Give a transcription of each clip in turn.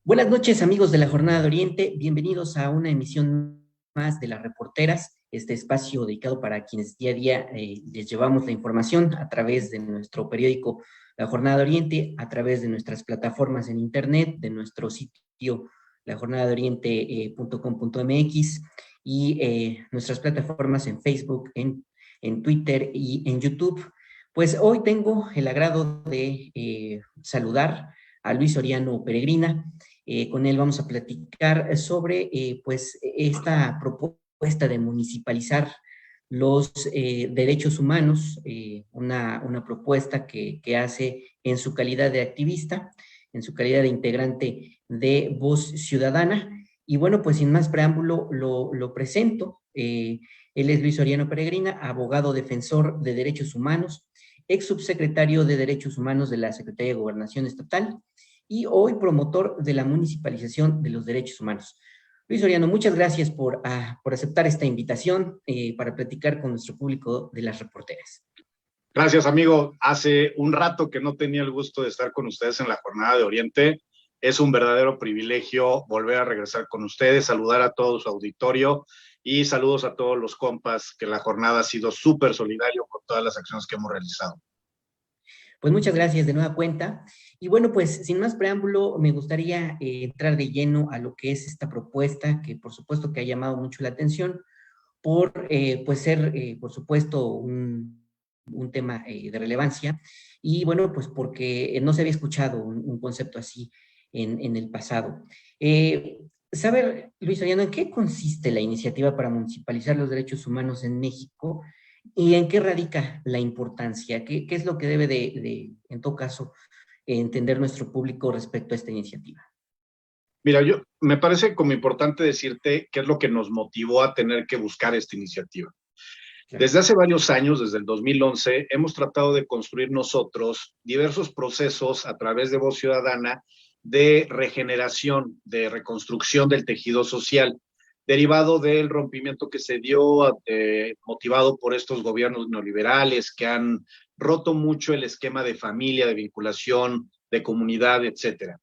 Buenas noches, amigos de la Jornada de Oriente. Bienvenidos a una emisión más de Las Reporteras, este espacio dedicado para quienes día a día les llevamos la información a través de nuestro periódico La Jornada de Oriente, a través de nuestras plataformas en internet, de nuestro sitio lajornadadeoriente.com.mx y nuestras plataformas en Facebook, en Twitter y en YouTube. Pues hoy tengo el agrado de saludar a Luis Soriano Peregrina. Con él vamos a platicar sobre pues esta propuesta de municipalizar los derechos humanos, una propuesta que hace en su calidad de activista, en su calidad de integrante de Voz Ciudadana. Y bueno, pues sin más preámbulo lo presento. Él es Luis Soriano Peregrina, abogado defensor de derechos humanos, ex subsecretario de Derechos Humanos de la Secretaría de Gobernación Estatal, y hoy promotor de la municipalización de los derechos humanos. Luis Soriano, muchas gracias por aceptar esta invitación para platicar con nuestro público de Las Reporteras. Gracias, amigo. Hace un rato que no tenía el gusto de estar con ustedes en la Jornada de Oriente. Es un verdadero privilegio volver a regresar con ustedes, saludar a todo su auditorio y saludos a todos los compas, que la jornada ha sido súper solidario con todas las acciones que hemos realizado. Pues muchas gracias de nueva cuenta. Y bueno, pues sin más preámbulo, me gustaría entrar de lleno a lo que es esta propuesta, que por supuesto que ha llamado mucho la atención, por pues ser, por supuesto, un tema de relevancia, y bueno, pues porque no se había escuchado un concepto así en el pasado. Saber, Luis Soriano, ¿en qué consiste la iniciativa para municipalizar los derechos humanos en México? ¿Y en qué radica la importancia? ¿Qué es lo que debe en todo caso, entender nuestro público respecto a esta iniciativa? Mira, me parece como importante decirte qué es lo que nos motivó a tener que buscar esta iniciativa. Claro. Desde hace varios años, desde el 2011, hemos tratado de construir nosotros diversos procesos a través de Voz Ciudadana de regeneración, de reconstrucción del tejido social. derivado del rompimiento que se dio, motivado por estos gobiernos neoliberales que han roto mucho el esquema de familia, de vinculación, de comunidad, etcétera.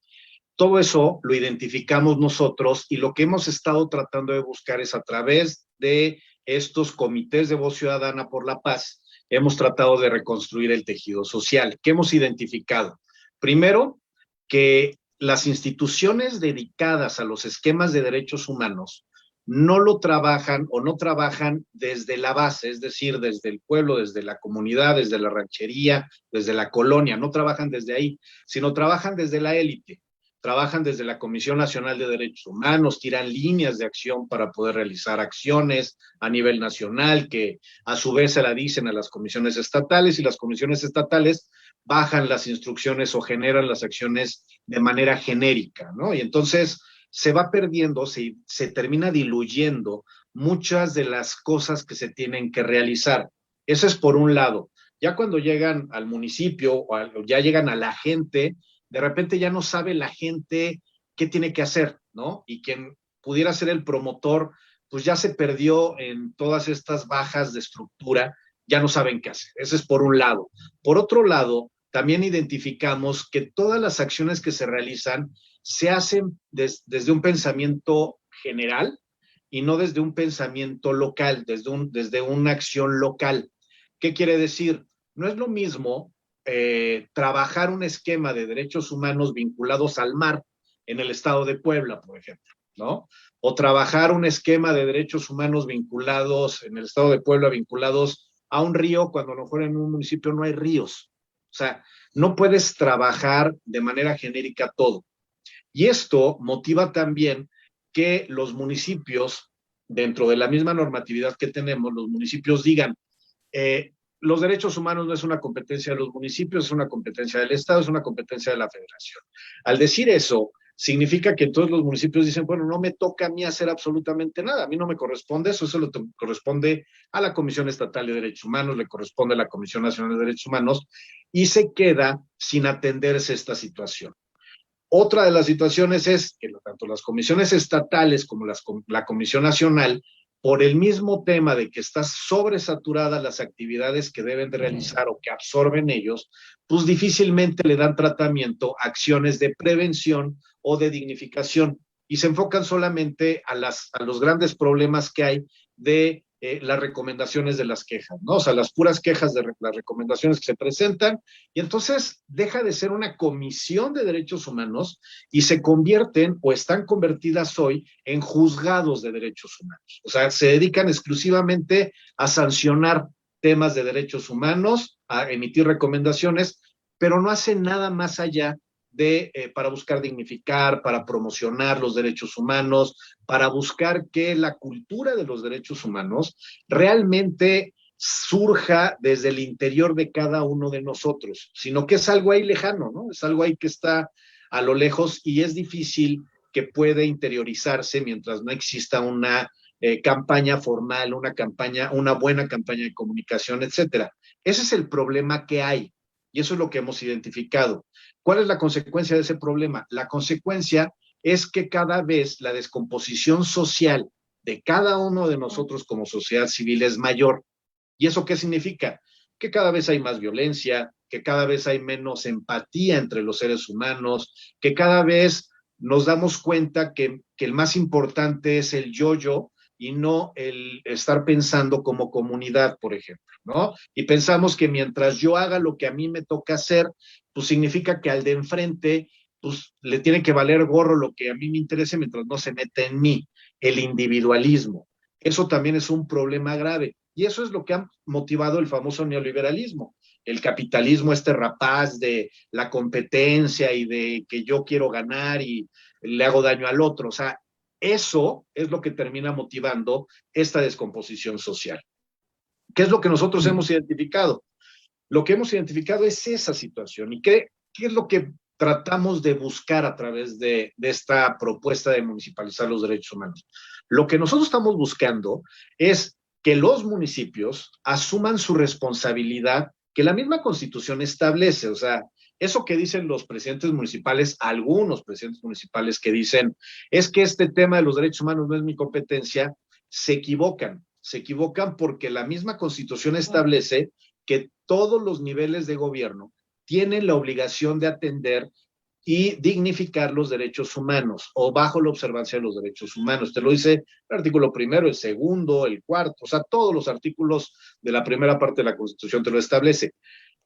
Todo eso lo identificamos nosotros y lo que hemos estado tratando de buscar es a través de estos comités de voz ciudadana por la paz, hemos tratado de reconstruir el tejido social. ¿Qué hemos identificado? Primero, que las instituciones dedicadas a los esquemas de derechos humanos no lo trabajan o no trabajan desde la base, es decir, desde el pueblo, desde la comunidad, desde la ranchería, desde la colonia, no trabajan desde ahí, sino trabajan desde la élite. Trabajan desde la Comisión Nacional de Derechos Humanos, tiran líneas de acción para poder realizar acciones a nivel nacional, que a su vez se la dicen a las comisiones estatales, y las comisiones estatales bajan las instrucciones o generan las acciones de manera genérica, ¿no? Y entonces se va perdiendo, se termina diluyendo muchas de las cosas que se tienen que realizar. Eso es por un lado. Ya cuando llegan al municipio o ya llegan a la gente, de repente ya no sabe la gente qué tiene que hacer, ¿no? Y quien pudiera ser el promotor, pues ya se perdió en todas estas bajas de estructura, ya no saben qué hacer. Ese es por un lado. Por otro lado, también identificamos que todas las acciones que se realizan se hacen desde un pensamiento general y no desde un pensamiento local, desde una acción local. ¿Qué quiere decir? No es lo mismo trabajar un esquema de derechos humanos vinculados al mar en el estado de Puebla, por ejemplo, ¿no? O trabajar un esquema de derechos humanos vinculados en el estado de Puebla, vinculados a un río, cuando a lo mejor en un municipio no hay ríos. O sea, no puedes trabajar de manera genérica todo. Y esto motiva también que los municipios, dentro de la misma normatividad que tenemos, los municipios digan, los derechos humanos no es una competencia de los municipios, es una competencia del Estado, es una competencia de la Federación. Al decir eso, significa que todos los municipios dicen, bueno, no me toca a mí hacer absolutamente nada, a mí no me corresponde eso le corresponde a la Comisión Estatal de Derechos Humanos, le corresponde a la Comisión Nacional de Derechos Humanos, y se queda sin atenderse esta situación. Otra de las situaciones es que tanto las comisiones estatales como la Comisión Nacional, por el mismo tema de que están sobresaturadas las actividades que deben de realizar o que absorben ellos, pues difícilmente le dan tratamiento a acciones de prevención o de dignificación y se enfocan solamente a los grandes problemas que hay de las recomendaciones de las quejas, ¿no? O sea, las puras quejas de las recomendaciones que se presentan, y entonces deja de ser una comisión de derechos humanos y se convierten o están convertidas hoy en juzgados de derechos humanos. O sea, se dedican exclusivamente a sancionar temas de derechos humanos, a emitir recomendaciones, pero no hacen nada más allá para buscar dignificar, para promocionar los derechos humanos, para buscar que la cultura de los derechos humanos realmente surja desde el interior de cada uno de nosotros, sino que es algo ahí lejano, ¿no? Es algo ahí que está a lo lejos y es difícil que pueda interiorizarse mientras no exista una campaña formal, una buena campaña de comunicación, etcétera. Ese es el problema que hay y eso es lo que hemos identificado. ¿Cuál es la consecuencia de ese problema? La consecuencia es que cada vez la descomposición social de cada uno de nosotros como sociedad civil es mayor. ¿Y eso qué significa? Que cada vez hay más violencia, que cada vez hay menos empatía entre los seres humanos, que cada vez nos damos cuenta que el más importante es el yo-yo y no el estar pensando como comunidad, por ejemplo, ¿no? Y pensamos que mientras yo haga lo que a mí me toca hacer, pues significa que al de enfrente, pues le tiene que valer gorro lo que a mí me interese mientras no se mete en mí, el individualismo. Eso también es un problema grave. Y eso es lo que ha motivado el famoso neoliberalismo, el capitalismo este rapaz de la competencia y de que yo quiero ganar y le hago daño al otro. O sea, eso es lo que termina motivando esta descomposición social. ¿Qué es lo que nosotros hemos identificado? Lo que hemos identificado es esa situación. ¿Y qué es lo que tratamos de buscar a través de esta propuesta de municipalizar los derechos humanos? Lo que nosotros estamos buscando es que los municipios asuman su responsabilidad que la misma Constitución establece. O sea, Eso que dicen los presidentes municipales, algunos presidentes municipales que dicen, es que este tema de los derechos humanos no es mi competencia, se equivocan porque la misma Constitución establece que todos los niveles de gobierno tienen la obligación de atender y dignificar los derechos humanos o bajo la observancia de los derechos humanos. Te lo dice el artículo primero, el segundo, el cuarto, o sea, todos los artículos de la primera parte de la Constitución te lo establece.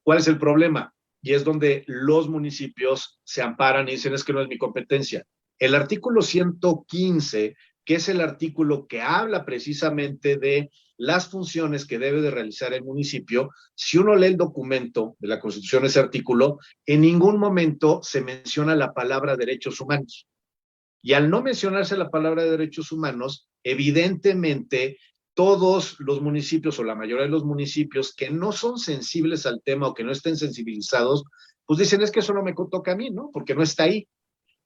¿Cuál es el problema? Y es donde los municipios se amparan y dicen es que no es mi competencia. El artículo 115, que es el artículo que habla precisamente de las funciones que debe de realizar el municipio, si uno lee el documento de la Constitución, ese artículo, en ningún momento se menciona la palabra derechos humanos. Y al no mencionarse la palabra de derechos humanos, evidentemente todos los municipios o la mayoría de los municipios que no son sensibles al tema o que no estén sensibilizados, pues dicen es que eso no me toca a mí, ¿no? Porque no está ahí.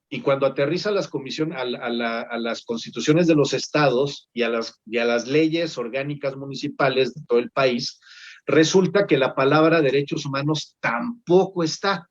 Y cuando aterriza las comisiones, a las constituciones de los estados y a las leyes orgánicas municipales de todo el país, resulta que la palabra derechos humanos tampoco está.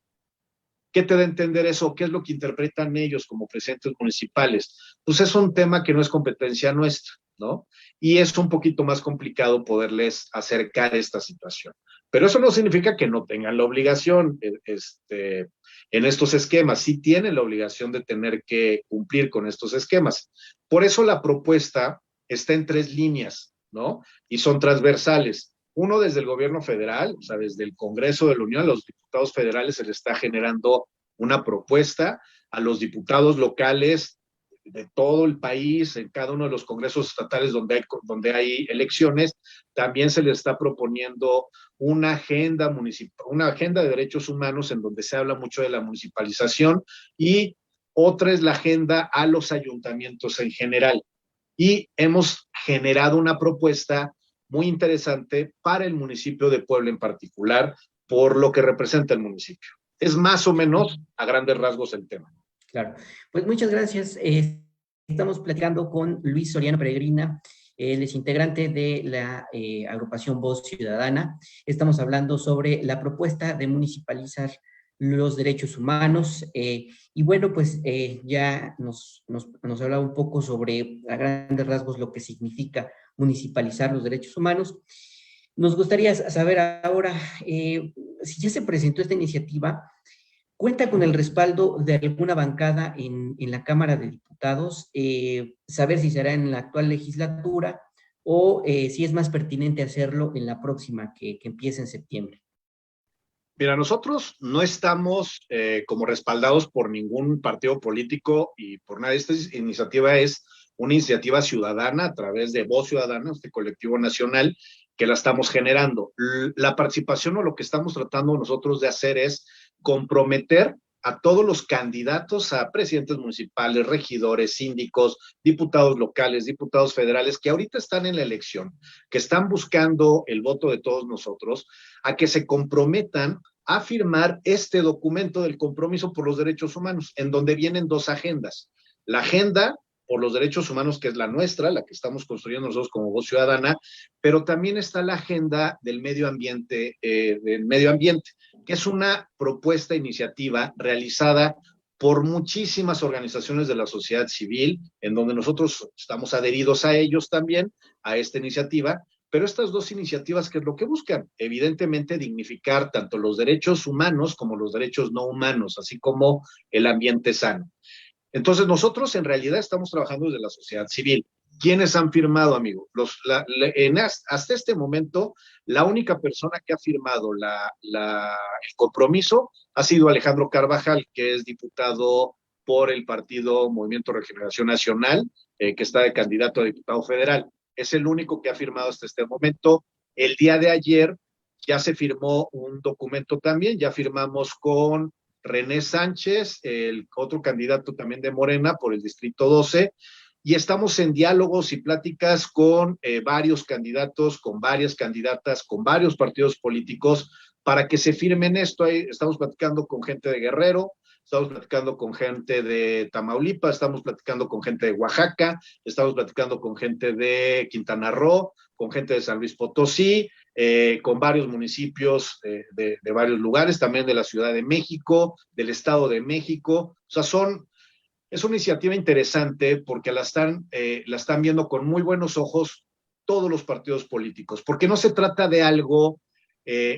¿Qué te da a entender eso? ¿Qué es lo que interpretan ellos como presidentes municipales? Pues es un tema que no es competencia nuestra, ¿no? Y es un poquito más complicado poderles acercar esta situación. Pero eso no significa que no tengan la obligación en estos esquemas. Sí tienen la obligación de tener que cumplir con estos esquemas. Por eso la propuesta está en 3 líneas, ¿no? Y son transversales. Uno, desde el gobierno federal, o sea, desde el Congreso de la Unión, a los diputados federales se les está generando una propuesta, a los diputados locales de todo el país, en cada uno de los congresos estatales donde hay elecciones, también se les está proponiendo una agenda municipal, una agenda de derechos humanos en donde se habla mucho de la municipalización, y otra es la agenda a los ayuntamientos en general. Y hemos generado una propuesta muy interesante para el municipio de Puebla en particular, por lo que representa el municipio. Es más o menos a grandes rasgos el tema. Claro, pues muchas gracias. Estamos platicando con Luis Soriano Peregrina, él es integrante de la agrupación Voz Ciudadana. Estamos hablando sobre la propuesta de municipalizar los derechos humanos. Y bueno, pues ya nos habla un poco sobre a grandes rasgos lo que significa municipalizar los derechos humanos. Nos gustaría saber ahora si ya se presentó esta iniciativa, ¿cuenta con el respaldo de alguna bancada en la Cámara de Diputados? Saber si será en la actual legislatura o si es más pertinente hacerlo en la próxima, que empiece en septiembre. Mira, nosotros no estamos como respaldados por ningún partido político y por nada. Esta iniciativa es una iniciativa ciudadana a través de Voz Ciudadana, este colectivo nacional, que la estamos generando. La participación o lo que estamos tratando nosotros de hacer es comprometer a todos los candidatos a presidentes municipales, regidores, síndicos, diputados locales, diputados federales, que ahorita están en la elección, que están buscando el voto de todos nosotros, a que se comprometan a firmar este documento del compromiso por los derechos humanos, en donde vienen 2 agendas. La agenda por los derechos humanos, que es la nuestra, la que estamos construyendo nosotros como Voz Ciudadana, pero también está la agenda del medio ambiente, que es una propuesta, iniciativa realizada por muchísimas organizaciones de la sociedad civil, en donde nosotros estamos adheridos a ellos también, a esta iniciativa. Pero estas 2 iniciativas, ¿qué es lo que buscan? Evidentemente dignificar tanto los derechos humanos como los derechos no humanos, así como el ambiente sano. Entonces nosotros en realidad estamos trabajando desde la sociedad civil. ¿Quiénes han firmado, amigo? Hasta este momento, la única persona que ha firmado el compromiso ha sido Alejandro Carvajal, que es diputado por el partido Movimiento Regeneración Nacional, que está de candidato a diputado federal. Es el único que ha firmado hasta este momento. El día de ayer ya se firmó un documento también, ya firmamos con René Sánchez, el otro candidato también de Morena por el Distrito 12, y estamos en diálogos y pláticas con varios candidatos, con varias candidatas, con varios partidos políticos, para que se firmen esto. Estamos platicando con gente de Guerrero, estamos platicando con gente de Tamaulipas, estamos platicando con gente de Oaxaca, estamos platicando con gente de Quintana Roo, con gente de San Luis Potosí, con varios municipios de varios lugares, también de la Ciudad de México, del Estado de México. O sea, es una iniciativa interesante porque la están viendo con muy buenos ojos todos los partidos políticos, porque no se trata de algo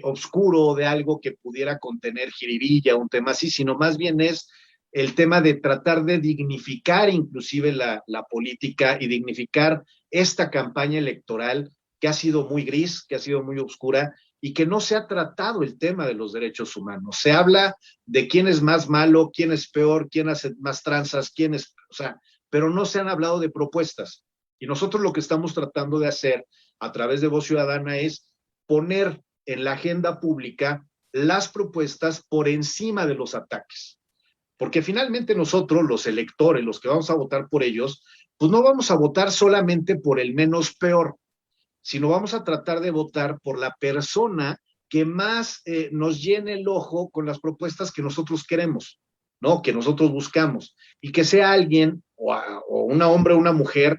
obscuro, de algo que pudiera contener jiribilla, un tema así, sino más bien es el tema de tratar de dignificar inclusive la política y dignificar esta campaña electoral que ha sido muy gris, que ha sido muy oscura y que no se ha tratado el tema de los derechos humanos. Se habla de quién es más malo, quién es peor, quién hace más tranzas, quién es, o sea, pero no se han hablado de propuestas. Y nosotros lo que estamos tratando de hacer a través de Voz Ciudadana es poner en la agenda pública las propuestas por encima de los ataques. Porque finalmente nosotros, los electores, los que vamos a votar por ellos, pues no vamos a votar solamente por el menos peor, sino vamos a tratar de votar por la persona que más nos llene el ojo con las propuestas que nosotros queremos, ¿no? Que nosotros buscamos, y que sea alguien, o una hombre o una mujer,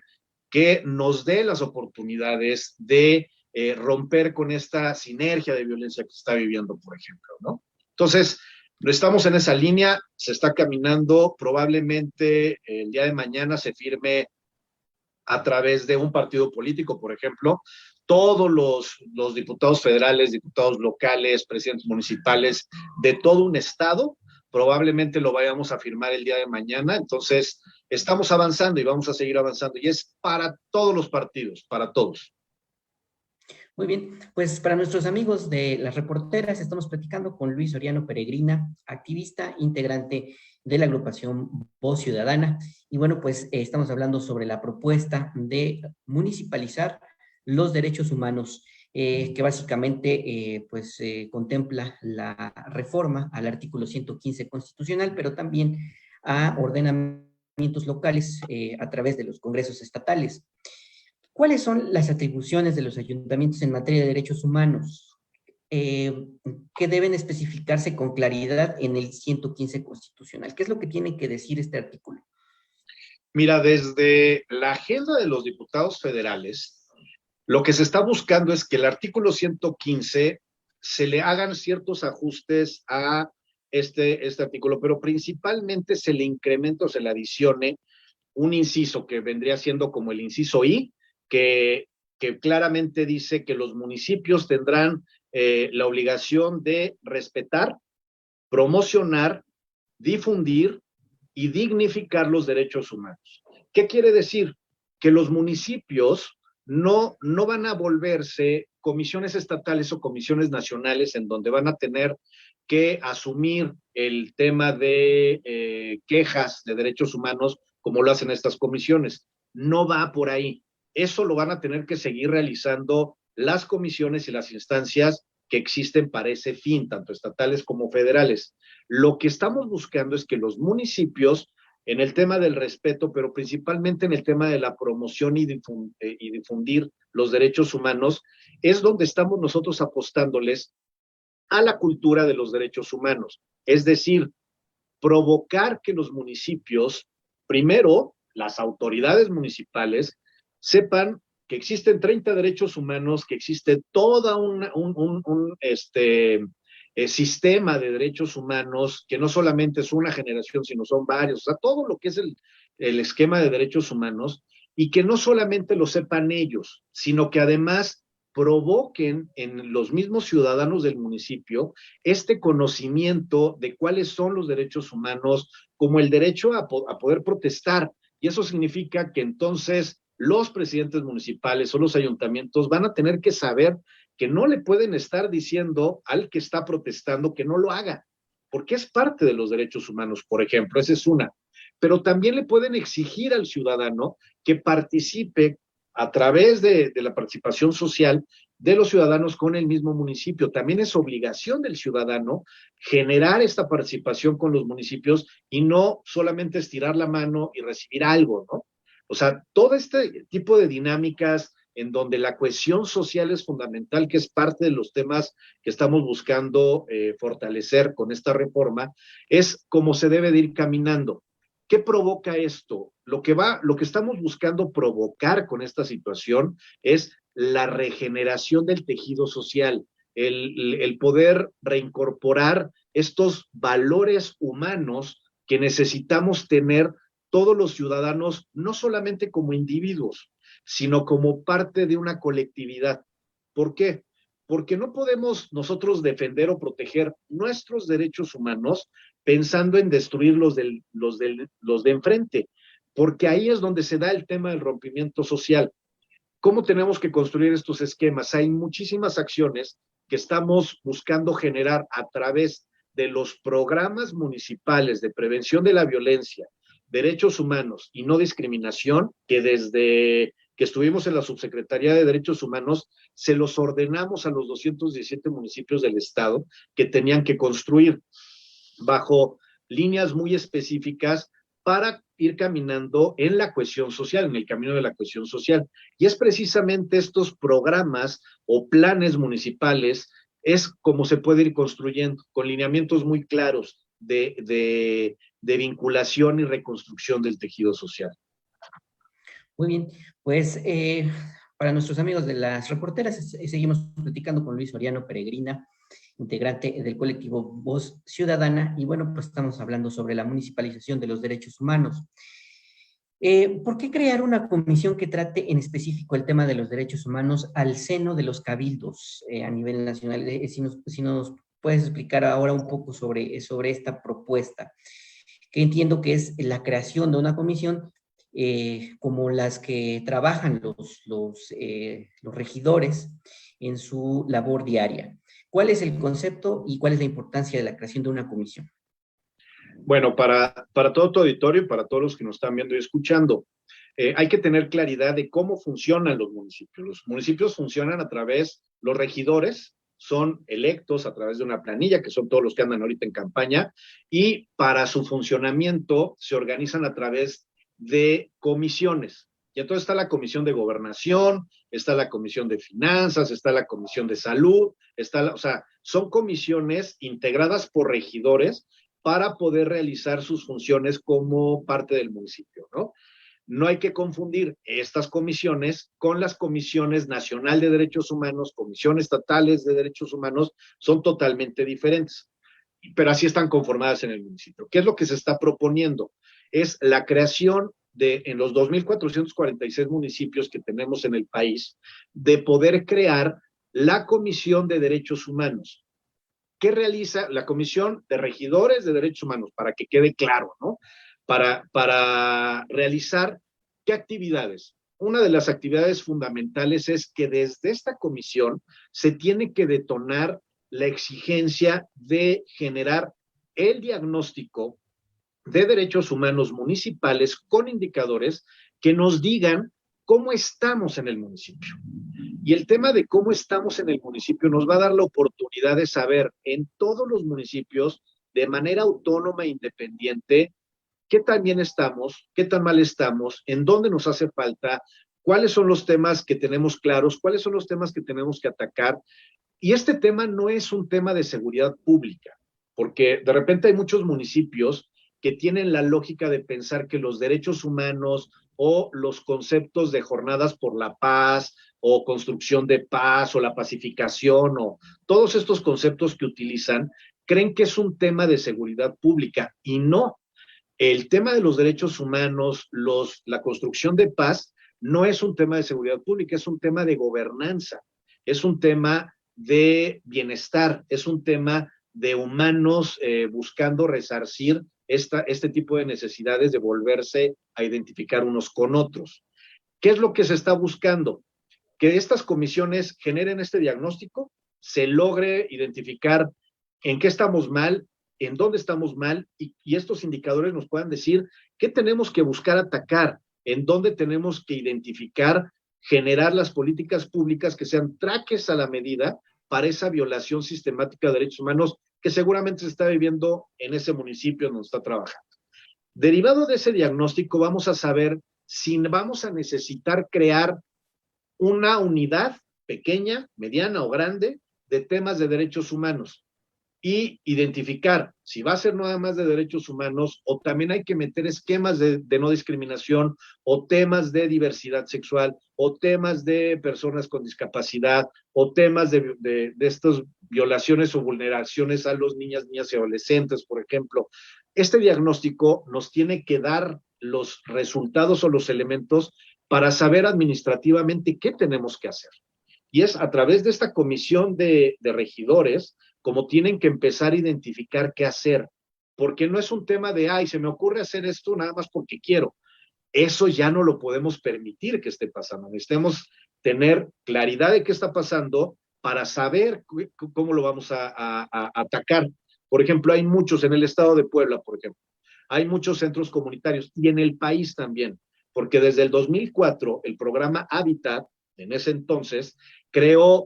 que nos dé las oportunidades de romper con esta sinergia de violencia que se está viviendo, por ejemplo, ¿no? Entonces, estamos en esa línea, se está caminando, probablemente el día de mañana se firme a través de un partido político, por ejemplo, todos los diputados federales, diputados locales, presidentes municipales de todo un estado, probablemente lo vayamos a firmar el día de mañana. Entonces, estamos avanzando y vamos a seguir avanzando. Y es para todos los partidos, para todos. Muy bien, pues para nuestros amigos de las reporteras, estamos platicando con Luis Soriano Peregrina, activista, integrante de la agrupación Voz Ciudadana. Y bueno, pues estamos hablando sobre la propuesta de municipalizar los derechos humanos, que básicamente contempla la reforma al artículo 115 constitucional, pero también a ordenamientos locales a través de los congresos estatales. ¿Cuáles son las atribuciones de los ayuntamientos en materia de derechos humanos que deben especificarse con claridad en el 115 constitucional? ¿Qué es lo que tiene que decir este artículo? Mira, desde la agenda de los diputados federales, lo que se está buscando es que el artículo 115 se le hagan ciertos ajustes a este artículo, pero principalmente se le incremente o se le adicione un inciso que vendría siendo como el inciso I, que claramente dice que los municipios tendrán la obligación de respetar, promocionar, difundir y dignificar los derechos humanos. ¿Qué quiere decir? Que los municipios no van a volverse comisiones estatales o comisiones nacionales en donde van a tener que asumir el tema de quejas de derechos humanos como lo hacen estas comisiones. No va por ahí. Eso lo van a tener que seguir realizando las comisiones y las instancias que existen para ese fin, tanto estatales como federales. Lo que estamos buscando es que los municipios, en el tema del respeto, pero principalmente en el tema de la promoción y difundir los derechos humanos, es donde estamos nosotros apostándoles a la cultura de los derechos humanos. Es decir, provocar que los municipios, primero, las autoridades municipales, sepan que existen 30 derechos humanos, que existe todo un sistema de derechos humanos, que no solamente es una generación, sino son varios, o sea, todo lo que es el esquema de derechos humanos, y que no solamente lo sepan ellos, sino que además provoquen en los mismos ciudadanos del municipio este conocimiento de cuáles son los derechos humanos, como el derecho a poder protestar. Y eso significa que entonces los presidentes municipales o los ayuntamientos van a tener que saber que no le pueden estar diciendo al que está protestando que no lo haga, porque es parte de los derechos humanos, por ejemplo, esa es una. Pero también le pueden exigir al ciudadano que participe a través de la participación social de los ciudadanos con el mismo municipio. También es obligación del ciudadano generar esta participación con los municipios y no solamente estirar la mano y recibir algo, ¿no? O sea, todo este tipo de dinámicas en donde la cohesión social es fundamental, que es parte de los temas que estamos buscando fortalecer con esta reforma, es como se debe de ir caminando. ¿Qué provoca esto? Lo que estamos buscando provocar con esta situación es la regeneración del tejido social, el poder reincorporar estos valores humanos que necesitamos tener todos los ciudadanos, no solamente como individuos, sino como parte de una colectividad. ¿Por qué? Porque no podemos nosotros defender o proteger nuestros derechos humanos pensando en destruir los de enfrente, porque ahí es donde se da el tema del rompimiento social. ¿Cómo tenemos que construir estos esquemas? Hay muchísimas acciones que estamos buscando generar a través de los programas municipales de prevención de la violencia, derechos humanos y no discriminación, que desde que estuvimos en la Subsecretaría de Derechos Humanos, se los ordenamos a los 217 municipios del estado que tenían que construir bajo líneas muy específicas para ir caminando en la cohesión social, en el camino de la cohesión social. Y es precisamente estos programas o planes municipales, es como se puede ir construyendo, con lineamientos muy claros de vinculación y reconstrucción del tejido social. Muy bien, pues para nuestros amigos de las reporteras, seguimos platicando con Luis Soriano Peregrina, integrante del colectivo Voz Ciudadana, y bueno, pues estamos hablando sobre la municipalización de los derechos humanos. ¿Por qué crear una comisión que trate en específico el tema de los derechos humanos al seno de los cabildos a nivel nacional? Si nos puedes explicar ahora un poco sobre esta propuesta, que entiendo que es la creación de una comisión como las que trabajan los regidores en su labor diaria. ¿Cuál es el concepto y cuál es la importancia de la creación de una comisión? Bueno, para todo tu auditorio y para todos los que nos están viendo y escuchando, hay que tener claridad de cómo funcionan los municipios. Los municipios funcionan a través, los regidores son electos a través de una planilla, que son todos los que andan ahorita en campaña, y para su funcionamiento se organizan a través de comisiones. Y entonces está la comisión de gobernación, está la comisión de finanzas, está la comisión de salud, o sea, son comisiones integradas por regidores para poder realizar sus funciones como parte del municipio, ¿no? No hay que confundir estas comisiones con las comisiones nacional de derechos humanos, comisiones estatales de derechos humanos, son totalmente diferentes, pero así están conformadas en el municipio. ¿Qué es lo que se está proponiendo? Es la creación en los 2.446 municipios que tenemos en el país, de poder crear la Comisión de Derechos Humanos. ¿Qué realiza la Comisión de Regidores de Derechos Humanos? Para que quede claro, ¿no? Para realizar qué actividades. Una de las actividades fundamentales es que desde esta comisión se tiene que detonar la exigencia de generar el diagnóstico de derechos humanos municipales con indicadores que nos digan cómo estamos en el municipio. Y el tema de cómo estamos en el municipio nos va a dar la oportunidad de saber en todos los municipios, de manera autónoma e independiente, qué tan bien estamos, qué tan mal estamos, en dónde nos hace falta, cuáles son los temas que tenemos claros, cuáles son los temas que tenemos que atacar. Y este tema no es un tema de seguridad pública, porque de repente hay muchos municipios que tienen la lógica de pensar que los derechos humanos o los conceptos de jornadas por la paz o construcción de paz o la pacificación o todos estos conceptos que utilizan, creen que es un tema de seguridad pública y no. El tema de los derechos humanos, la construcción de paz, no es un tema de seguridad pública, es un tema de gobernanza, es un tema de bienestar, es un tema de humanos buscando resarcir este tipo de necesidades de volverse a identificar unos con otros. ¿Qué es lo que se está buscando? Que estas comisiones generen este diagnóstico, se logre identificar en qué estamos mal, en dónde estamos mal, y estos indicadores nos puedan decir qué tenemos que buscar atacar, en dónde tenemos que identificar, generar las políticas públicas que sean traques a la medida para esa violación sistemática de derechos humanos que seguramente se está viviendo en ese municipio donde está trabajando. Derivado de ese diagnóstico, vamos a saber si vamos a necesitar crear una unidad pequeña, mediana o grande de temas de derechos humanos. y identificar si va a ser nada más de derechos humanos o también hay que meter esquemas de no discriminación o temas de diversidad sexual o temas de personas con discapacidad o temas de estas violaciones o vulneraciones a los niñas y adolescentes, por ejemplo. Este diagnóstico nos tiene que dar los resultados o los elementos para saber administrativamente qué tenemos que hacer. Y es a través de esta comisión de regidores como tienen que empezar a identificar qué hacer, porque no es un tema de, ay, se me ocurre hacer esto nada más porque quiero. Eso ya no lo podemos permitir que esté pasando. Necesitamos tener claridad de qué está pasando para saber cómo lo vamos a atacar. Por ejemplo, hay muchos en el estado de Puebla, por ejemplo, hay muchos centros comunitarios y en el país también, porque desde el 2004 el programa Hábitat, en ese entonces,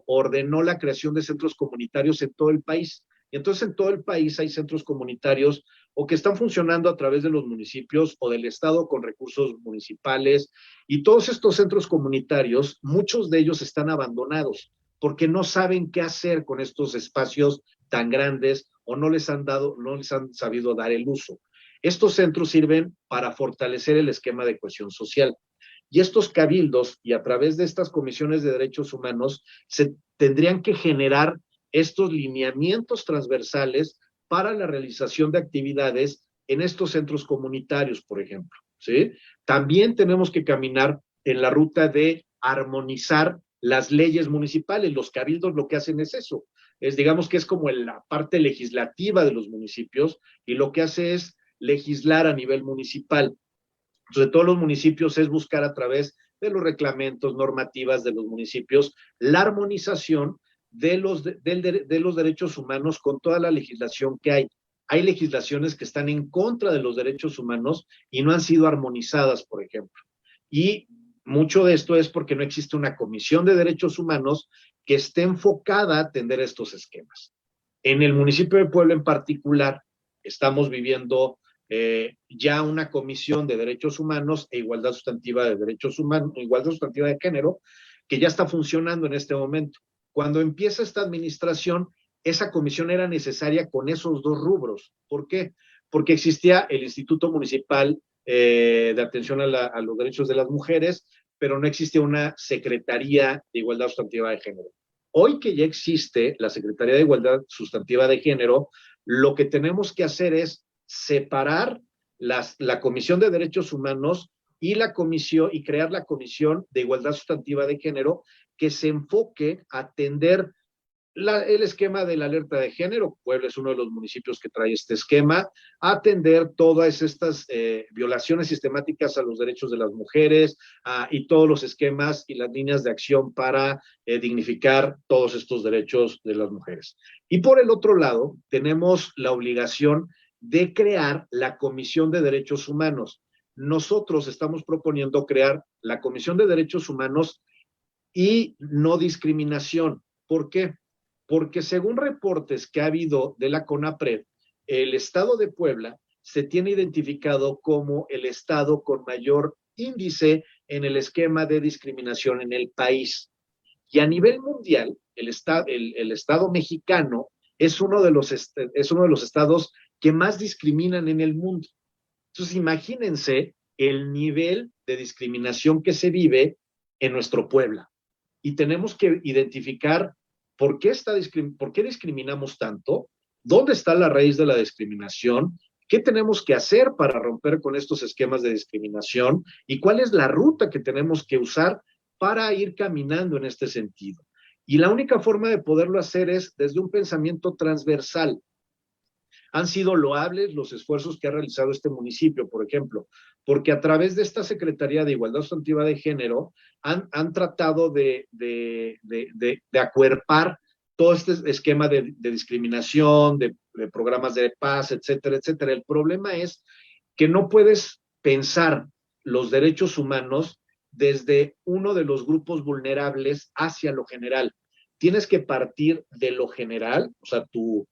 ordenó la creación de centros comunitarios en todo el país. Y entonces en todo el país hay centros comunitarios o que están funcionando a través de los municipios o del Estado con recursos municipales. Y todos estos centros comunitarios, muchos de ellos están abandonados porque no saben qué hacer con estos espacios tan grandes o no les han sabido dar el uso. Estos centros sirven para fortalecer el esquema de cohesión social. Y estos cabildos y a través de estas comisiones de derechos humanos se tendrían que generar estos lineamientos transversales para la realización de actividades en estos centros comunitarios, por ejemplo, ¿sí? También tenemos que caminar en la ruta de armonizar las leyes municipales. Los cabildos lo que hacen es eso, digamos que es como la parte legislativa de los municipios y lo que hace es legislar a nivel municipal. Entonces, todos los municipios es buscar a través de los reglamentos, normativas de los municipios, la armonización de los derechos humanos con toda la legislación que hay. Hay legislaciones que están en contra de los derechos humanos y no han sido armonizadas, por ejemplo. Y mucho de esto es porque no existe una comisión de derechos humanos que esté enfocada a atender estos esquemas. En el municipio de Puebla en particular, estamos viviendo ya una comisión de derechos humanos e igualdad sustantiva de derechos humanos, igualdad sustantiva de género, que ya está funcionando en este momento. Cuando empieza esta administración, esa comisión era necesaria con esos dos rubros. ¿Por qué? Porque existía el Instituto Municipal de Atención a los Derechos de las Mujeres, pero no existía una Secretaría de Igualdad Sustantiva de Género. Hoy que ya existe la Secretaría de Igualdad Sustantiva de Género, lo que tenemos que hacer es separar la Comisión de Derechos Humanos y crear la Comisión de Igualdad Sustantiva de Género que se enfoque a atender el esquema de la alerta de género. Puebla es uno de los municipios que trae este esquema, a atender todas estas violaciones sistemáticas a los derechos de las mujeres y todos los esquemas y las líneas de acción para dignificar todos estos derechos de las mujeres. Y por el otro lado, tenemos la obligación de crear la Comisión de Derechos Humanos. Nosotros estamos proponiendo crear la Comisión de Derechos Humanos y no discriminación. ¿Por qué? Porque según reportes que ha habido de la CONAPRED, el estado de Puebla se tiene identificado como el estado con mayor índice en el esquema de discriminación en el país. Y a nivel mundial, el estado mexicano es uno de los estados que más discriminan en el mundo. Entonces, imagínense el nivel de discriminación que se vive en nuestro Puebla. Y tenemos que identificar por qué discriminamos tanto, dónde está la raíz de la discriminación, qué tenemos que hacer para romper con estos esquemas de discriminación y cuál es la ruta que tenemos que usar para ir caminando en este sentido. Y la única forma de poderlo hacer es desde un pensamiento transversal. Han sido loables los esfuerzos que ha realizado este municipio, por ejemplo, porque a través de esta Secretaría de Igualdad Sustantiva de Género han tratado de acuerpar todo este esquema de discriminación, de programas de paz, etcétera, etcétera. El problema es que no puedes pensar los derechos humanos desde uno de los grupos vulnerables hacia lo general. Tienes que partir de lo general, o sea, tu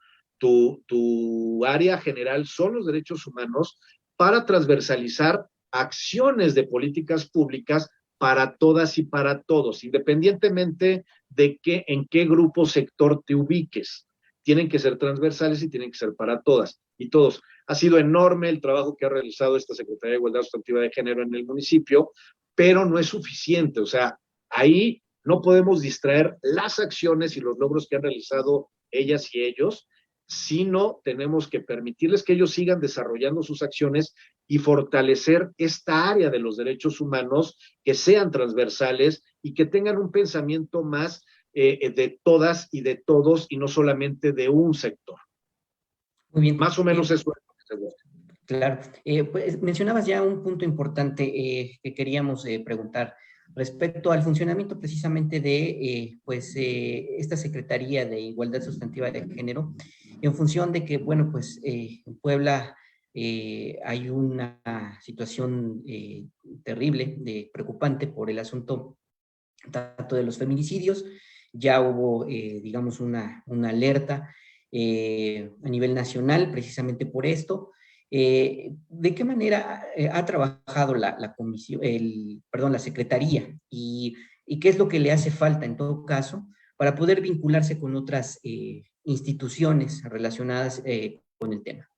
área general son los derechos humanos para transversalizar acciones de políticas públicas para todas y para todos, independientemente de en qué grupo sector te ubiques. tienen que ser transversales y tienen que ser para todas y todos. Ha sido enorme el trabajo que ha realizado esta Secretaría de Igualdad Sustantiva de Género en el municipio, pero no es suficiente. O sea, ahí no podemos distraer las acciones y los logros que han realizado ellas y ellos, sino tenemos que permitirles que ellos sigan desarrollando sus acciones y fortalecer esta área de los derechos humanos, que sean transversales y que tengan un pensamiento más de todas y de todos y no solamente de un sector. Muy bien. Más o menos eso es lo que se busca. Claro. Pues mencionabas ya un punto importante que queríamos preguntar respecto al funcionamiento precisamente de esta Secretaría de Igualdad Sustantiva de Género, en función de que, bueno, pues en Puebla hay una situación terrible, preocupante por el asunto tanto de los feminicidios. Ya hubo, digamos, una alerta a nivel nacional precisamente por esto. ¿De qué manera ha trabajado la comisión, la Secretaría y qué es lo que le hace falta en todo caso para poder vincularse con otras instituciones relacionadas con el tema?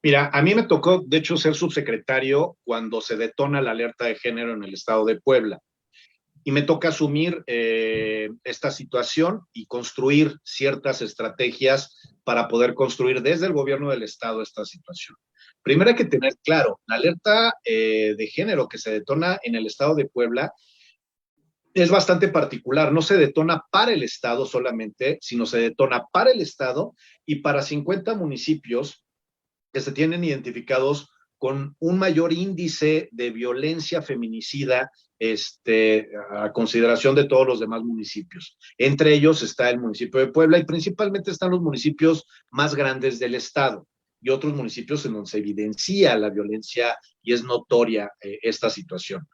Mira, a mí me tocó, de hecho, ser subsecretario cuando se detona la alerta de género en el estado de Puebla. Y me toca asumir esta situación y construir ciertas estrategias para poder construir desde el gobierno del estado esta situación. Primero hay que tener claro, la alerta de género que se detona en el estado de Puebla es bastante particular, no se detona para el estado solamente, sino se detona para el estado y para 50 municipios que se tienen identificados con un mayor índice de violencia feminicida a consideración de todos los demás municipios. Entre ellos está el municipio de Puebla y principalmente están los municipios más grandes del estado y otros municipios en donde se evidencia la violencia y es notoria esta situación.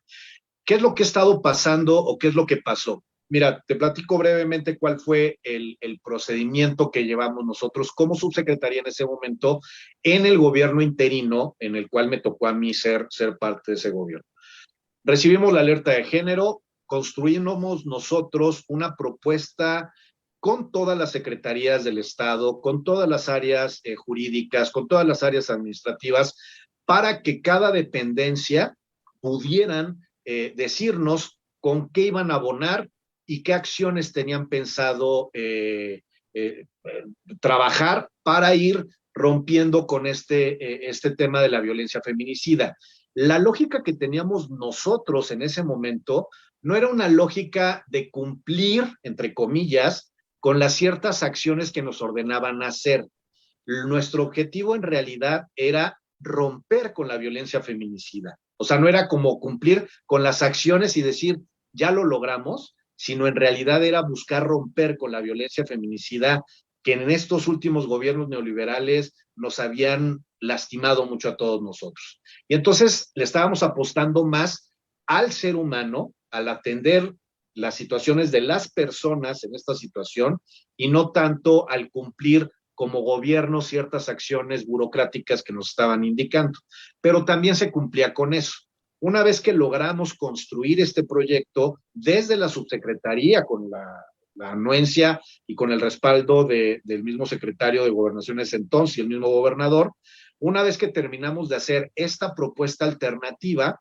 ¿Qué es lo que ha estado pasando o qué es lo que pasó? Mira, te platico brevemente cuál fue el procedimiento que llevamos nosotros como subsecretaría en ese momento en el gobierno interino, en el cual me tocó a mí ser parte de ese gobierno. Recibimos la alerta de género, construimos nosotros una propuesta con todas las secretarías del Estado, con todas las áreas jurídicas, con todas las áreas administrativas, para que cada dependencia pudieran decirnos con qué iban a abonar y qué acciones tenían pensado trabajar para ir rompiendo con este tema de la violencia feminicida. La lógica que teníamos nosotros en ese momento no era una lógica de cumplir, entre comillas, con las ciertas acciones que nos ordenaban hacer. Nuestro objetivo en realidad era romper con la violencia feminicida. O sea, no era como cumplir con las acciones y decir, ya lo logramos, sino en realidad era buscar romper con la violencia feminicida que en estos últimos gobiernos neoliberales nos habían lastimado mucho a todos nosotros. Y entonces le estábamos apostando más al ser humano, al atender las situaciones de las personas en esta situación y no tanto al cumplir como gobierno ciertas acciones burocráticas que nos estaban indicando. Pero también se cumplía con eso. Una vez que logramos construir este proyecto desde la subsecretaría con la anuencia y con el respaldo del mismo secretario de Gobernación ese entonces y el mismo gobernador, una vez que terminamos de hacer esta propuesta alternativa,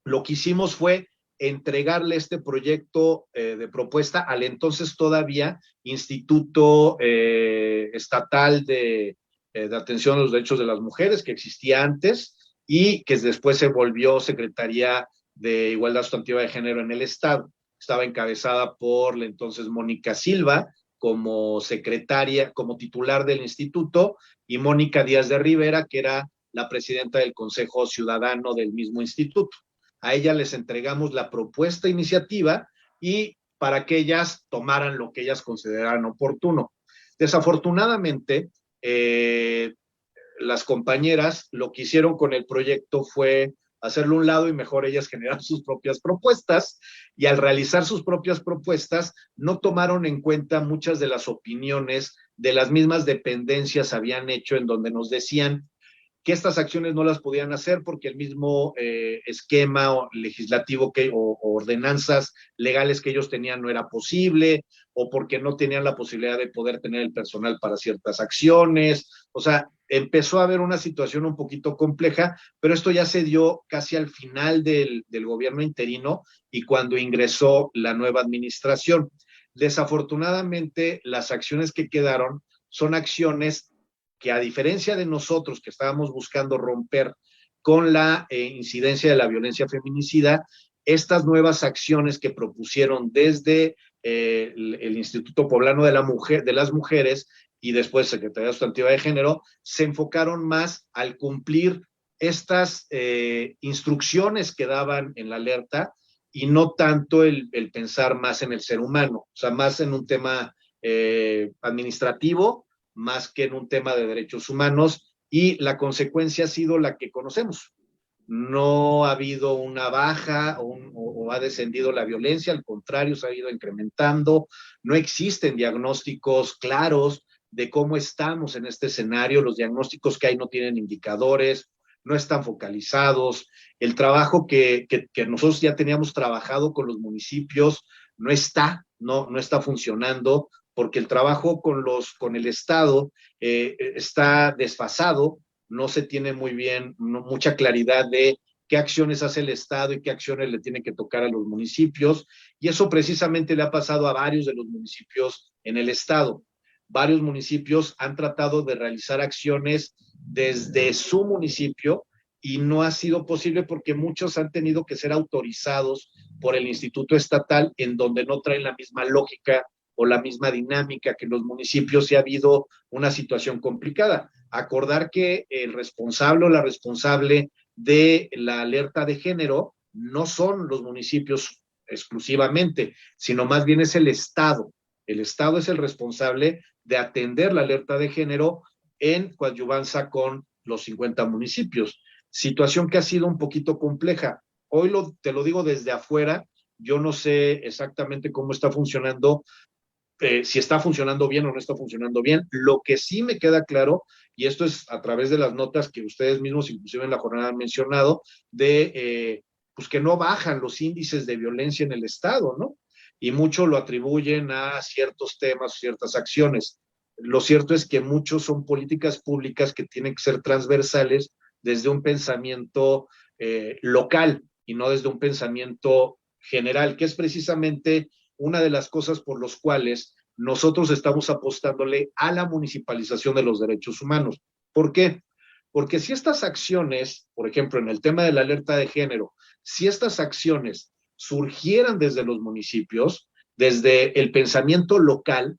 lo que hicimos fue entregarle este proyecto de propuesta al entonces todavía Instituto Estatal de Atención a los Derechos de las Mujeres, que existía antes y que después se volvió Secretaría de Igualdad Sustantiva de Género en el Estado. Estaba encabezada por la entonces Mónica Silva como secretaria, como titular del instituto, y Mónica Díaz de Rivera, que era la presidenta del Consejo Ciudadano del mismo instituto. A ella les entregamos la propuesta iniciativa y para que ellas tomaran lo que ellas consideraran oportuno. Desafortunadamente, las compañeras lo que hicieron con el proyecto fue hacerlo a un lado y mejor ellas generar sus propias propuestas, y al realizar sus propias propuestas no tomaron en cuenta muchas de las opiniones de las mismas dependencias habían hecho, en donde nos decían que estas acciones no las podían hacer porque el mismo esquema legislativo o ordenanzas legales que ellos tenían no era posible, o porque no tenían la posibilidad de poder tener el personal para ciertas acciones. O sea, empezó a haber una situación un poquito compleja, pero esto ya se dio casi al final del gobierno interino y cuando ingresó la nueva administración. Desafortunadamente, las acciones que quedaron son acciones que, a diferencia de nosotros que estábamos buscando romper con la incidencia de la violencia feminicida, estas nuevas acciones que propusieron desde el Instituto Poblano de las Mujeres y después Secretaría Sustantiva de Género, se enfocaron más al cumplir estas instrucciones que daban en la alerta y no tanto el pensar más en el ser humano, o sea, más en un tema administrativo, más que en un tema de derechos humanos, y la consecuencia ha sido la que conocemos. No ha habido una baja o ha descendido la violencia, al contrario, se ha ido incrementando. No existen diagnósticos claros de cómo estamos en este escenario. Los diagnósticos que hay no tienen indicadores, no están focalizados. El trabajo que nosotros ya teníamos trabajado con los municipios no está funcionando, porque el trabajo con el Estado está desfasado, no se tiene muy bien, mucha claridad de qué acciones hace el Estado y qué acciones le tiene que tocar a los municipios, y eso precisamente le ha pasado a varios de los municipios en el Estado. Varios municipios han tratado de realizar acciones desde su municipio y no ha sido posible porque muchos han tenido que ser autorizados por el Instituto Estatal, en donde no traen la misma lógica o la misma dinámica que los municipios, y ha habido una situación complicada. Acordar que el responsable o la responsable de la alerta de género no son los municipios exclusivamente, sino más bien es el Estado. El Estado es el responsable de atender la alerta de género en coadyuvanza con los 50 municipios. Situación que ha sido un poquito compleja. Hoy te lo digo desde afuera, yo no sé exactamente cómo está funcionando, si está funcionando bien o no está funcionando bien. Lo que sí me queda claro, y esto es a través de las notas que ustedes mismos inclusive en la jornada han mencionado, pues que no bajan los índices de violencia en el Estado, ¿no? Y mucho lo atribuyen a ciertos temas, ciertas acciones. Lo cierto es que muchos son políticas públicas que tienen que ser transversales desde un pensamiento local y no desde un pensamiento general, que es precisamente una de las cosas por las cuales nosotros estamos apostándole a la municipalización de los derechos humanos. ¿Por qué? Porque si estas acciones, por ejemplo, en el tema de la alerta de género, si estas acciones surgieran desde los municipios, desde el pensamiento local,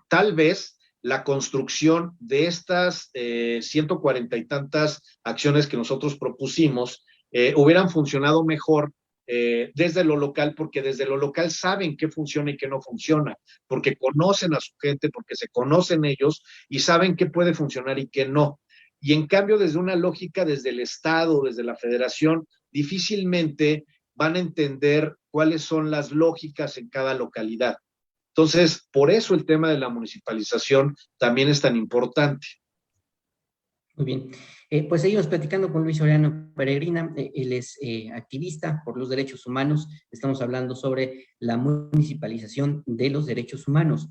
tal vez la construcción de estas 140 y tantas acciones que nosotros propusimos hubieran funcionado mejor desde lo local, porque desde lo local saben qué funciona y qué no funciona, porque conocen a su gente, porque se conocen ellos y saben qué puede funcionar y qué no. Y en cambio, desde una lógica, desde el Estado, desde la Federación, difícilmente van a entender cuáles son las lógicas en cada localidad. Entonces, por eso el tema de la municipalización también es tan importante. Muy bien. Pues seguimos platicando con Luis Soriano Peregrina. Él es activista por los derechos humanos. Estamos hablando sobre la municipalización de los derechos humanos.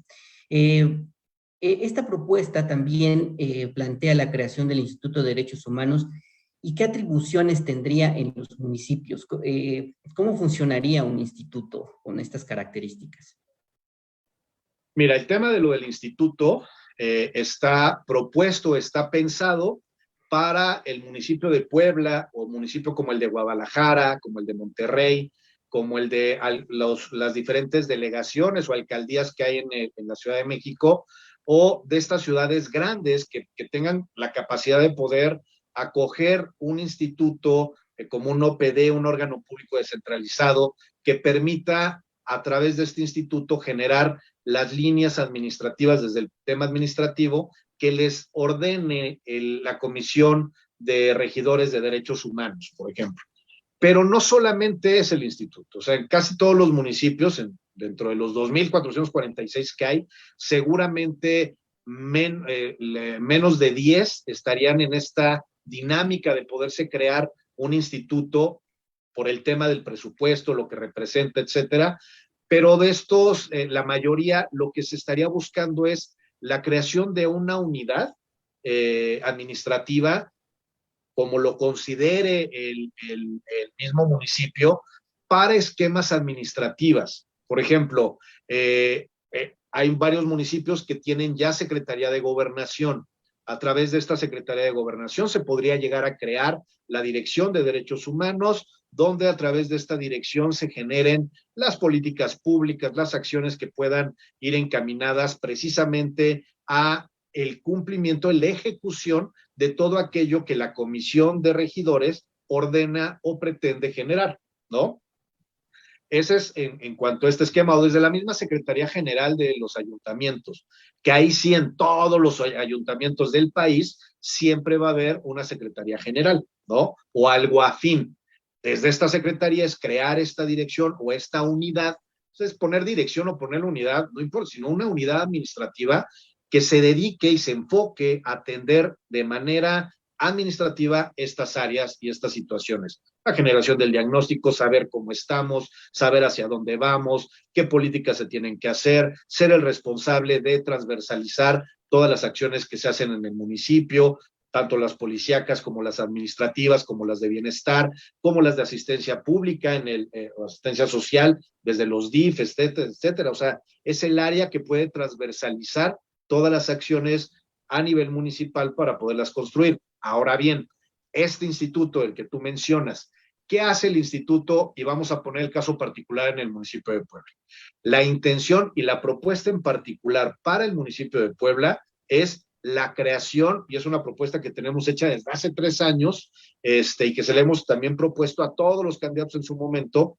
Esta propuesta también plantea la creación del Instituto de Derechos Humanos. ¿Y qué atribuciones tendría en los municipios? ¿Cómo funcionaría un instituto con estas características? Mira, el tema de lo del instituto está propuesto, está pensado para el municipio de Puebla o municipio como el de Guadalajara, como el de Monterrey, como el de las diferentes delegaciones o alcaldías que hay en la Ciudad de México, o de estas ciudades grandes que tengan la capacidad de poder acoger un instituto como un OPD, un órgano público descentralizado, que permita a través de este instituto generar las líneas administrativas desde el tema administrativo que les ordene la Comisión de Regidores de Derechos Humanos, por ejemplo. Pero no solamente es el instituto, o sea, en casi todos los municipios, dentro de los 2,446 que hay, seguramente menos de 10 estarían en esta dinámica de poderse crear un instituto por el tema del presupuesto, lo que representa, etcétera. Pero de estos, la mayoría, lo que se estaría buscando es la creación de una unidad administrativa, como lo considere el mismo municipio, para esquemas administrativas. Por ejemplo, hay varios municipios que tienen ya Secretaría de Gobernación. A través de esta Secretaría de Gobernación se podría llegar a crear la Dirección de Derechos Humanos, donde a través de esta dirección se generen las políticas públicas, las acciones que puedan ir encaminadas precisamente a el cumplimiento, la ejecución de todo aquello que la Comisión de Regidores ordena o pretende generar, ¿no? Ese es en cuanto a este esquema, o desde la misma Secretaría General de los Ayuntamientos, que ahí sí en todos los ayuntamientos del país siempre va a haber una Secretaría General, ¿no? O algo afín. Desde esta Secretaría es crear esta dirección o esta unidad. Entonces, poner dirección o poner unidad, no importa, sino una unidad administrativa que se dedique y se enfoque a atender de manera administrativa estas áreas y estas situaciones. La generación del diagnóstico, saber cómo estamos, saber hacia dónde vamos, qué políticas se tienen que hacer, ser el responsable de transversalizar todas las acciones que se hacen en el municipio, tanto las policíacas como las administrativas, como las de bienestar, como las de asistencia pública, asistencia social, desde los DIF, etcétera, etcétera. O sea, es el área que puede transversalizar todas las acciones a nivel municipal para poderlas construir. Ahora bien, este instituto, el que tú mencionas, ¿qué hace el instituto? Y vamos a poner el caso particular en el municipio de Puebla. La intención y la propuesta en particular para el municipio de Puebla es la creación, y es una propuesta que tenemos hecha desde hace 3 años, y que se le hemos también propuesto a todos los candidatos en su momento,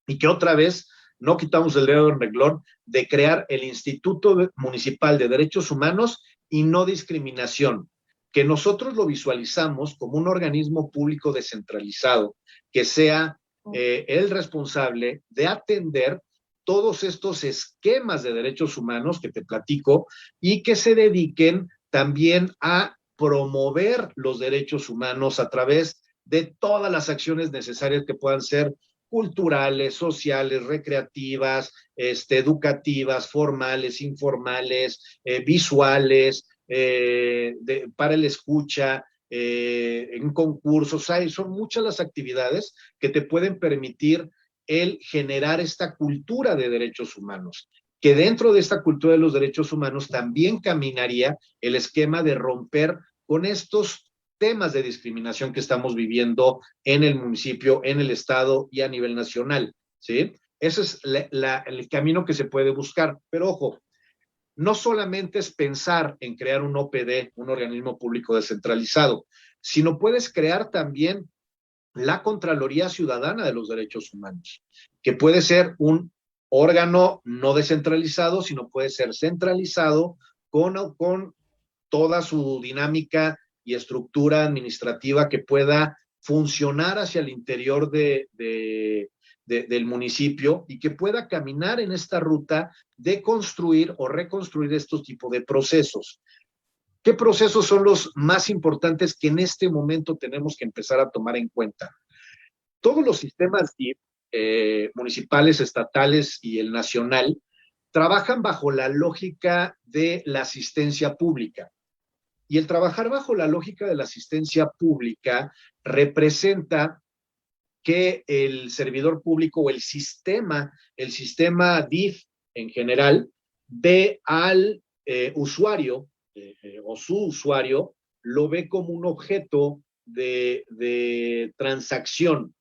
y que otra vez no quitamos el dedo del renglón, de crear el Instituto Municipal de Derechos Humanos y No Discriminación, que nosotros lo visualizamos como un organismo público descentralizado, que sea el responsable de atender todos estos esquemas de derechos humanos que te platico y que se dediquen también a promover los derechos humanos a través de todas las acciones necesarias que puedan ser culturales, sociales, recreativas, educativas, formales, informales, visuales, para el escucha, en concursos. Son muchas las actividades que te pueden permitir el generar esta cultura de derechos humanos, que dentro de esta cultura de los derechos humanos también caminaría el esquema de romper con estos temas de discriminación que estamos viviendo en el municipio, en el estado y a nivel nacional, ¿sí? Ese es el camino que se puede buscar. Pero ojo, no solamente es pensar en crear un OPD, un organismo público descentralizado, sino puedes crear también la Contraloría Ciudadana de los Derechos Humanos, que puede ser un órgano no descentralizado, sino puede ser centralizado con toda su dinámica y estructura administrativa que pueda funcionar hacia el interior del municipio y que pueda caminar en esta ruta de construir o reconstruir estos tipos de procesos. ¿Qué procesos son los más importantes que en este momento tenemos que empezar a tomar en cuenta? Todos los sistemas municipales, estatales y el nacional trabajan bajo la lógica de la asistencia pública. Y el trabajar bajo la lógica de la asistencia pública representa que el servidor público o el sistema DIF en general, ve al usuario o su usuario, lo ve como un objeto de transacción.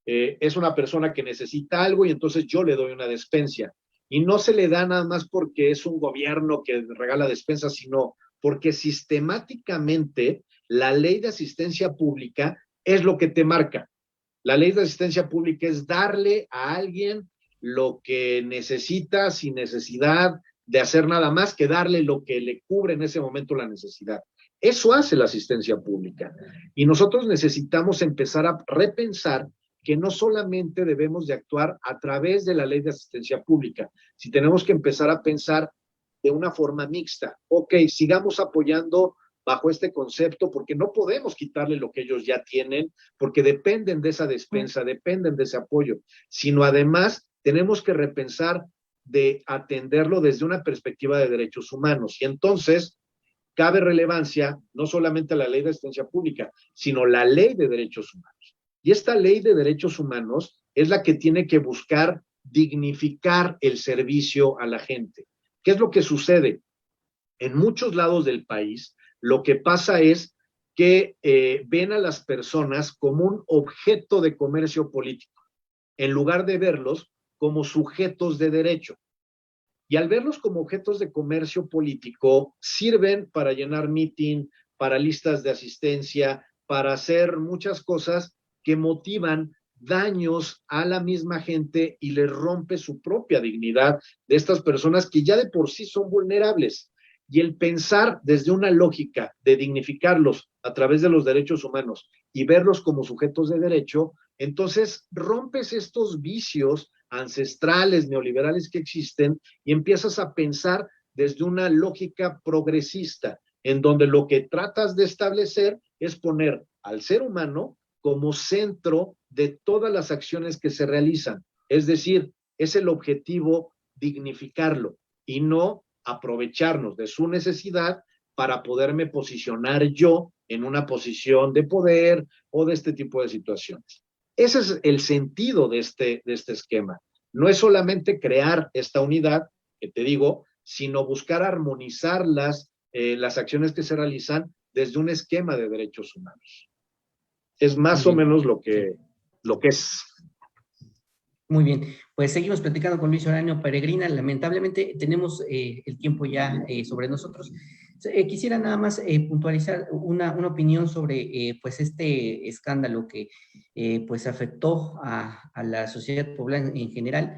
Es una persona que necesita algo y entonces yo le doy una despensa. Y no se le da nada más porque es un gobierno que regala despensas, sino porque sistemáticamente la ley de asistencia pública es lo que te marca. La ley de asistencia pública es darle a alguien lo que necesita sin necesidad de hacer nada más que darle lo que le cubre en ese momento la necesidad. Eso hace la asistencia pública. Y nosotros necesitamos empezar a repensar que no solamente debemos de actuar a través de la ley de asistencia pública, si tenemos que empezar a pensar de una forma mixta. Ok, sigamos apoyando bajo este concepto, porque no podemos quitarle lo que ellos ya tienen, porque dependen de esa despensa, dependen de ese apoyo, sino además tenemos que repensar de atenderlo desde una perspectiva de derechos humanos. Y entonces cabe relevancia no solamente a la ley de asistencia pública, sino la ley de derechos humanos. Y esta ley de derechos humanos es la que tiene que buscar dignificar el servicio a la gente. ¿Qué es lo que sucede? En muchos lados del país, lo que pasa es que ven a las personas como un objeto de comercio político, en lugar de verlos como sujetos de derecho. Y al verlos como objetos de comercio político, sirven para llenar meeting, para listas de asistencia, para hacer muchas cosas que motivan daños a la misma gente y les rompe su propia dignidad de estas personas que ya de por sí son vulnerables. Y el pensar desde una lógica de dignificarlos a través de los derechos humanos y verlos como sujetos de derecho, entonces rompes estos vicios ancestrales, neoliberales que existen y empiezas a pensar desde una lógica progresista, en donde lo que tratas de establecer es poner al ser humano como centro de todas las acciones que se realizan. Es decir, es el objetivo dignificarlo y no aprovecharnos de su necesidad para poderme posicionar yo en una posición de poder o de este tipo de situaciones. Ese es el sentido de este esquema. No es solamente crear esta unidad, que te digo, sino buscar armonizar las acciones que se realizan desde un esquema de derechos humanos. Es más o menos lo que es. Muy bien, pues seguimos platicando con Luis Horacio Peregrina. Lamentablemente tenemos el tiempo ya sobre nosotros. Quisiera nada más puntualizar una opinión sobre pues este escándalo que pues afectó a la sociedad poblana en general,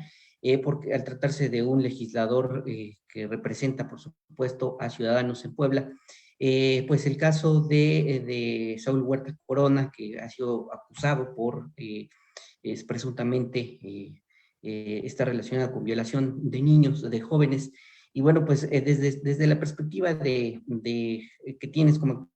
porque al tratarse de un legislador que representa, por supuesto, a ciudadanos en Puebla, pues el caso de Saúl Huerta Corona, que ha sido acusado por es presuntamente está relacionada con violación de niños, de jóvenes. Y bueno, pues desde la perspectiva que tienes como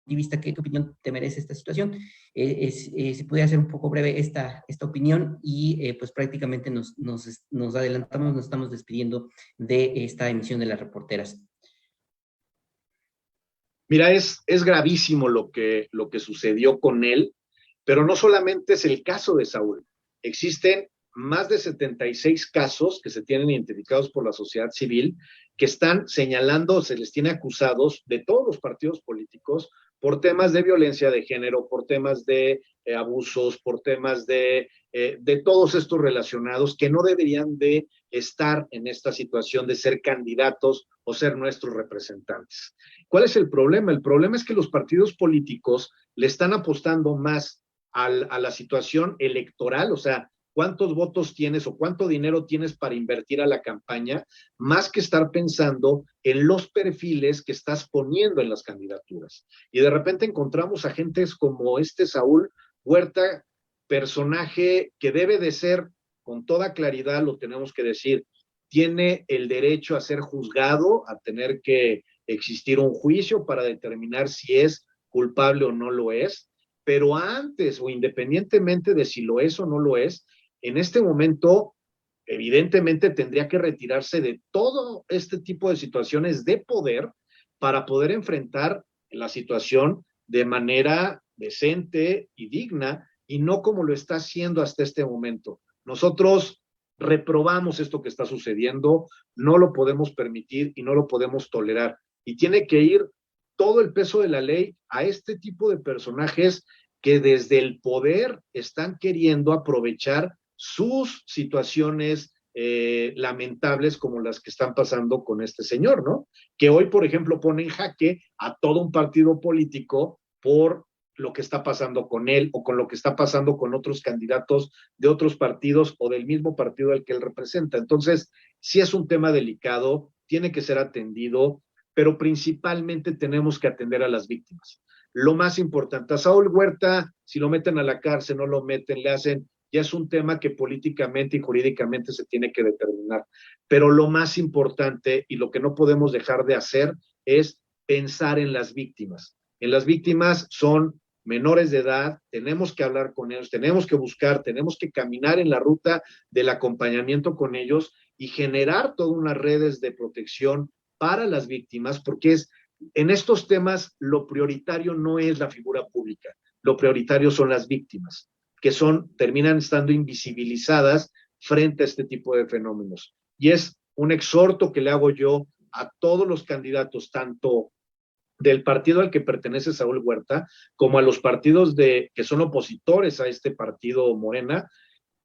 activista, ¿qué opinión te merece esta situación? Si pudiera ser un poco breve esta opinión y pues prácticamente nos adelantamos, nos estamos despidiendo de esta emisión de las reporteras. Mira, es gravísimo lo que sucedió con él, pero no solamente es el caso de Saúl. Existen más de 76 casos que se tienen identificados por la sociedad civil que están señalando, se les tiene acusados de todos los partidos políticos por temas de violencia de género, por temas de abusos, por temas de todos estos relacionados que no deberían de estar en esta situación de ser candidatos o ser nuestros representantes. ¿Cuál es el problema? El problema es que los partidos políticos le están apostando más a la situación electoral, o sea, cuántos votos tienes o cuánto dinero tienes para invertir a la campaña, más que estar pensando en los perfiles que estás poniendo en las candidaturas. Y de repente encontramos a gentes como Saúl Huerta, personaje que debe de ser, con toda claridad lo tenemos que decir, tiene el derecho a ser juzgado, a tener que existir un juicio para determinar si es culpable o no lo es, pero antes o independientemente de si lo es o no lo es, en este momento evidentemente tendría que retirarse de todo este tipo de situaciones de poder para poder enfrentar la situación de manera decente y digna y no como lo está haciendo hasta este momento. Nosotros reprobamos esto que está sucediendo, no lo podemos permitir y no lo podemos tolerar. Y tiene que ir todo el peso de la ley a este tipo de personajes que desde el poder están queriendo aprovechar sus situaciones lamentables como las que están pasando con este señor, ¿no? Que hoy, por ejemplo, pone en jaque a todo un partido político por lo que está pasando con él o con lo que está pasando con otros candidatos de otros partidos o del mismo partido al que él representa. Entonces, sí es un tema delicado, tiene que ser atendido, pero principalmente tenemos que atender a las víctimas. Lo más importante, a Saúl Huerta, si lo meten a la cárcel, no lo meten, le hacen, ya es un tema que políticamente y jurídicamente se tiene que determinar. Pero lo más importante y lo que no podemos dejar de hacer es pensar en las víctimas. En las víctimas son menores de edad, tenemos que hablar con ellos, tenemos que buscar, tenemos que caminar en la ruta del acompañamiento con ellos y generar todas unas redes de protección para las víctimas, porque en estos temas lo prioritario no es la figura pública, lo prioritario son las víctimas, que terminan estando invisibilizadas frente a este tipo de fenómenos. Y es un exhorto que le hago yo a todos los candidatos, tanto del partido al que pertenece Saúl Huerta, como a los partidos que son opositores a este partido Morena,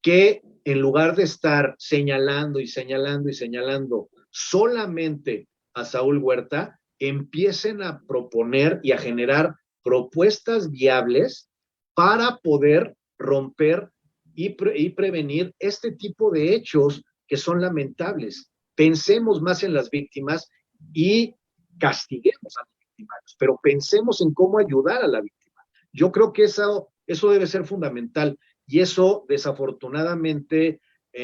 que en lugar de estar señalando y señalando y señalando solamente a Saúl Huerta, empiecen a proponer y a generar propuestas viables para poder romper y prevenir este tipo de hechos que son lamentables. Pensemos más en las víctimas y castiguemos a los victimarios, pero pensemos en cómo ayudar a la víctima. Yo creo que eso debe ser fundamental y eso desafortunadamente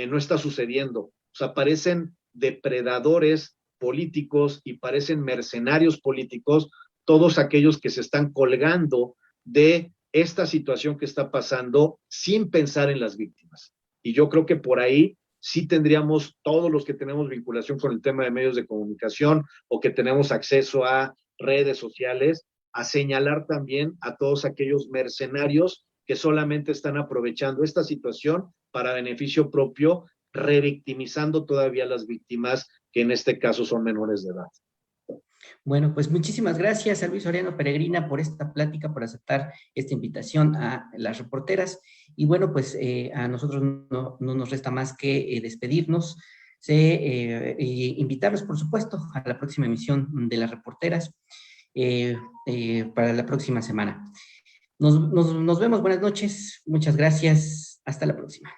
no está sucediendo. O sea, parecen depredadores políticos y parecen mercenarios políticos todos aquellos que se están colgando de esta situación que está pasando sin pensar en las víctimas. Y yo creo que por ahí sí tendríamos, todos los que tenemos vinculación con el tema de medios de comunicación o que tenemos acceso a redes sociales, a señalar también a todos aquellos mercenarios que solamente están aprovechando esta situación para beneficio propio, revictimizando todavía a las víctimas, que en este caso son menores de edad. Bueno, pues muchísimas gracias a Luis Soriano Peregrina por esta plática, por aceptar esta invitación a las reporteras. Y bueno, pues a nosotros no nos resta más que despedirnos, invitarlos, por supuesto, a la próxima emisión de las reporteras para la próxima semana. Nos vemos, buenas noches, muchas gracias, hasta la próxima.